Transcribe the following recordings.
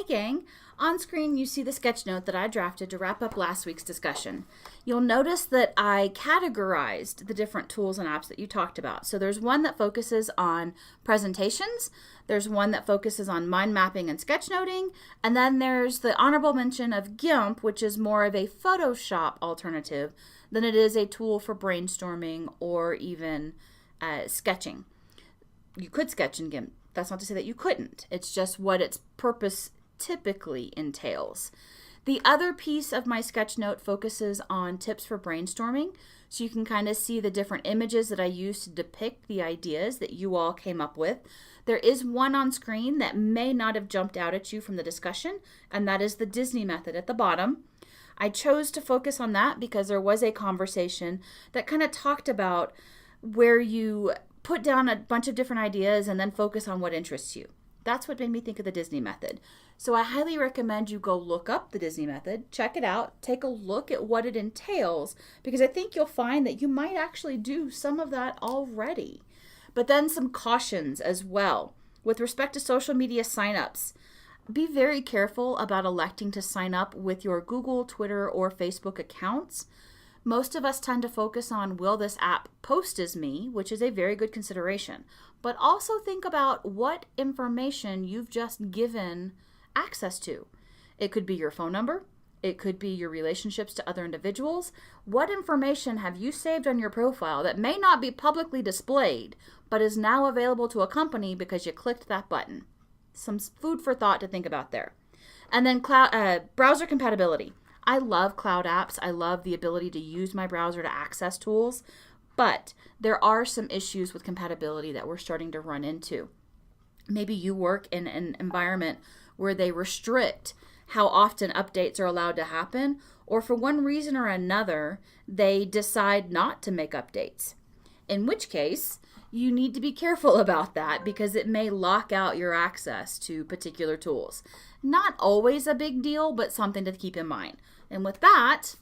gang, on screen you see the sketch note that I drafted to wrap up last week's discussion. You'll notice that I categorized the different tools and apps that you talked about. So there's one that focuses on presentations, there's one that focuses on mind mapping and sketchnoting, and then there's the honorable mention of GIMP, which is more of a Photoshop alternative than it is a tool for brainstorming or even sketching. You could sketch in GIMP. That's not to say that you couldn't. It's just what its purpose typically entails. The other piece of my sketch note focuses on tips for brainstorming. So you can kind of see the different images that I use to depict the ideas that you all came up with. There is one on screen that may not have jumped out at you from the discussion, and that is the Disney method at the bottom. I chose to focus on that because there was a conversation that kind of talked about where you put down a bunch of different ideas and then focus on what interests you. That's what made me think of the Disney method. So I highly recommend you go look up the Disney method, check it out, take a look at what it entails, because I think you'll find that you might actually do some of that already. But then some cautions as well. With respect to social media signups, be very careful about electing to sign up with your Google, Twitter, or Facebook accounts. Most of us tend to focus on, will this app post as me, which is a very good consideration. But also think about what information you've just given access to. It could be your phone number. It could be your relationships to other individuals. What information have you saved on your profile that may not be publicly displayed, but is now available to a company because you clicked that button? Some food for thought to think about there. And then browser compatibility. I love cloud apps. I love the ability to use my browser to access tools, but there are some issues with compatibility that we're starting to run into. Maybe you work in an environment where they restrict how often updates are allowed to happen, or for one reason or another, they decide not to make updates. In which case, you need to be careful about that because it may lock out your access to particular tools. Not always a big deal, but something to keep in mind. And with that,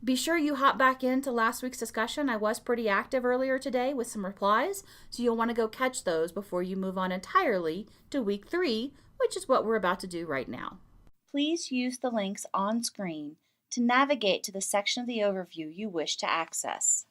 be sure you hop back into last week's discussion. I was pretty active earlier today with some replies, so you'll want to go catch those before you move on entirely to week 3, which is what we're about to do right now. Please use the links on screen to navigate to the section of the overview you wish to access.